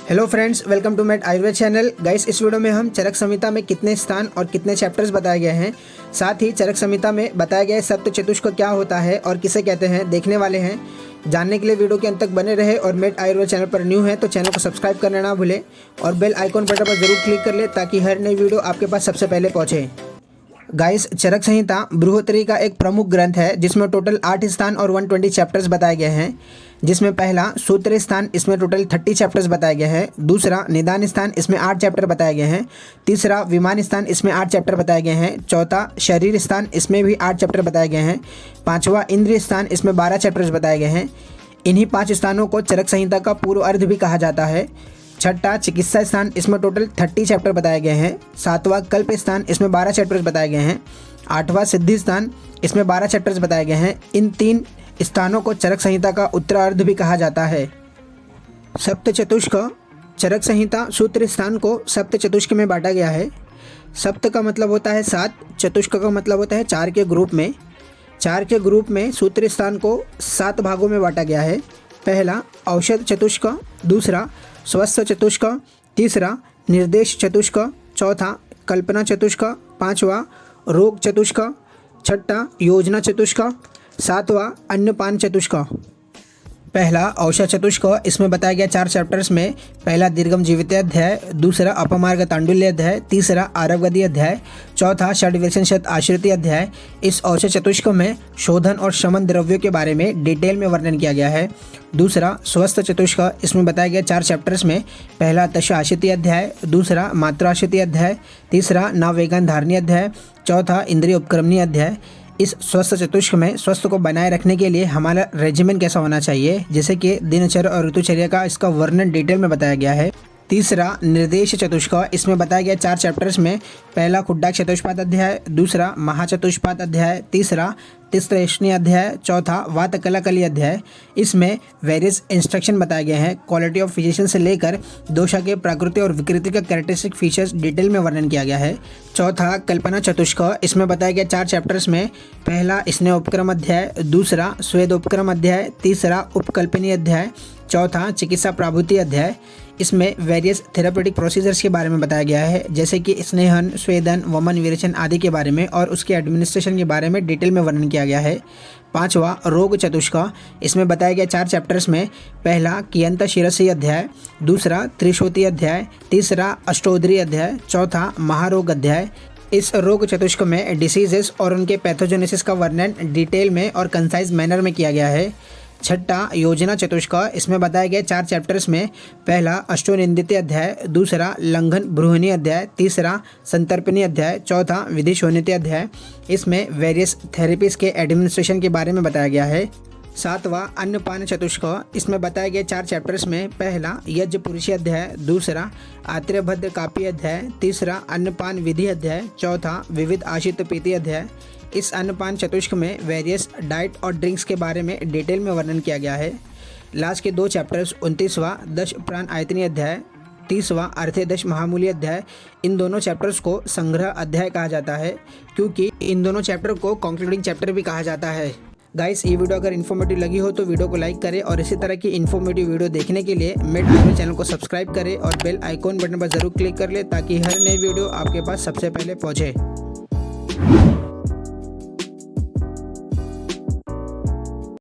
Hello friends, welcome to मेट Ayurveda channel. Guys, इस वीडियो में हम चरक संहिता में कितने स्थान और कितने चैप्टर्स बताए गए हैं, साथ ही चरक संहिता में बताया गया सप्त चतुष्क क्या होता है और किसे कहते हैं, देखने वाले हैं। जानने के लिए वीडियो के अंत तक बने रहे और मेट आयुर्वेद चैनल पर न्यू है तो चैनल को सब्सक्राइब करना ना भूलें और बेल आइकॉन बटन पर जरूर क्लिक कर ले ताकि हर नई वीडियो आपके पास सबसे पहले पहुँचे। गाइस, चरक संहिता बृहत्तरी का एक प्रमुख ग्रंथ है जिसमें टोटल 8 स्थान और 120 चैप्टर्स बताए गए हैं। जिसमें पहला सूत्र स्थान, इसमें टोटल 30 चैप्टर्स बताए गए हैं। दूसरा निदान स्थान, इसमें 8 चैप्टर बताए गए हैं। तीसरा विमान स्थान, इसमें 8 चैप्टर बताए गए हैं। चौथा शरीर स्थान, इसमें भी 8 चैप्टर बताए गए हैं। पाँचवा इंद्रिय स्थान, इसमें 12 चैप्टर्स बताए गए हैं। इन्हीं 5 स्थानों को चरक संहिता का पूर्व अर्ध भी कहा जाता है। छठा चिकित्सा स्थान, इसमें टोटल 30 चैप्टर बताए गए हैं। सातवां कल्प स्थान, इसमें 12 चैप्टर्स बताए गए हैं। आठवां सिद्धि स्थान, इसमें 12 चैप्टर्स बताए गए हैं। इन 3 स्थानों को चरक संहिता का उत्तरार्ध भी कहा जाता है। सप्त चतुष्क, चरक संहिता सूत्र स्थान को सप्त चतुष्क में बांटा गया है। सप्त का मतलब होता है 7, चतुष्क का मतलब होता है 4 के ग्रुप में। 4 के ग्रुप में सूत्र स्थान को 7 भागों में बांटा गया है। पहला औषध चतुष्क, दूसरा स्वस्थ चतुष्क, तीसरा निर्देश चतुष्क, चौथा कल्पना चतुष्क, पांचवा रोग चतुष्क, छठा योजना चतुष्क, सातवां अन्नपान चतुष्क। पहला औषध चतुष्क, इसमें बताया गया 4 चैप्टर्स में पहला दीर्घम जीवित अध्याय, दूसरा अपमार्ग तांडुल्य अध्याय, तीसरा आरवगति अध्याय, चौथा षड्विंशत आश्रिति अध्याय। इस औषध चतुष्क में शोधन और शमन द्रव्यों के बारे में डिटेल में वर्णन किया गया है। दूसरा स्वस्थ चतुष्क, इसमें बताया गया 4 चैप्टर्स में पहला दश आश्रिति अध्याय, दूसरा मात्राश्रिति अध्याय, तीसरा नववेगन धारणी अध्याय, चौथा इंद्रिय उपक्रमणी अध्याय। इस स्वस्थ चतुष्क में स्वास्थ्य को बनाए रखने के लिए हमारा रेजिमेंट कैसा होना चाहिए, जैसे कि दिनचर्या और ऋतुचर्या का इसका वर्णन डिटेल में बताया गया है। तीसरा निर्देश चतुष्क, इसमें बताया गया 4 चैप्टर्स में पहला खुड्डाक चतुष्पाद अध्याय, दूसरा महाचतुष्पाद अध्याय, तीसरा तिस्त्रेष्णी अध्याय, चौथा वात कलाकली अध्याय। इसमें वेरियस इंस्ट्रक्शन बताए गए हैं। क्वालिटी ऑफ फिजिशियन से लेकर दोषा के प्रकृति और विकृति का कैरेक्टरिस्टिक फीचर्स डिटेल में वर्णन किया गया है। चौथा कल्पना चतुष्क, इसमें बताया गया 4 चैप्टर्स में पहला स्नेह उपक्रम अध्याय, दूसरा स्वेद उपक्रम अध्याय, तीसरा उपकल्पनीय अध्याय, चौथा चिकित्सा प्राभूति अध्याय। इसमें वेरियस थेरापेटिक प्रोसीजर्स के बारे में बताया गया है, जैसे कि स्नेहन, स्वेदन, वमन, विरेचन आदि के बारे में और उसके एडमिनिस्ट्रेशन के बारे में डिटेल में वर्णन किया गया है। पांचवा रोग चतुष्क, इसमें बताया गया 4 चैप्टर्स में पहला कियंत शिरसी अध्याय, दूसरा त्रिशोती अध्याय, तीसरा अष्टोदरी अध्याय, चौथा महारोग अध्याय। इस रोग चतुष्क में डिसीजेस और उनके पैथोजेनेसिस का वर्णन डिटेल में और कंसाइज मैनर में किया गया है। छठा योजना चतुष्क, इसमें बताया गया 4 चैप्टर्स में पहला अष्टोनिंदित अध्याय, दूसरा लंघन ब्रूहणी अध्याय, तीसरा संतर्पणी अध्याय, चौथा विधि शोणित अध्याय। इसमें वेरियस थेरेपीज के एडमिनिस्ट्रेशन के बारे में बताया गया है। सातवां अन्नपान चतुष्क, इसमें बताए गए 4 चैप्टर्स में पहला यज्ञ पुरुषी अध्याय, दूसरा आत्र्यभद्र कापी अध्याय, तीसरा अन्नपान विधि अध्याय, चौथा विविध आशित पीति अध्याय। इस अन्नपान चतुष्क में वेरियस डाइट और ड्रिंक्स के बारे में डिटेल में वर्णन किया गया है। लास्ट के 2 चैप्टर्स 29वां दश प्राण आयतनीय अध्याय, 30वां अर्थेदश महामूली अध्याय, इन दोनों चैप्टर्स को संग्रह अध्याय कहा जाता है क्योंकि इन दोनों चैप्टर को कंक्लूडिंग चैप्टर भी कहा जाता है। गाइस, ये वीडियो अगर इन्फॉर्मेटिव लगी हो तो वीडियो को लाइक करें और इसी तरह की इन्फॉर्मेटिव वीडियो देखने के लिए मेट आयुर्वेद चैनल को सब्सक्राइब करें और बेल आइकॉन बटन पर जरूर क्लिक कर ले ताकि हर नई वीडियो आपके पास सबसे पहले पहुंचे।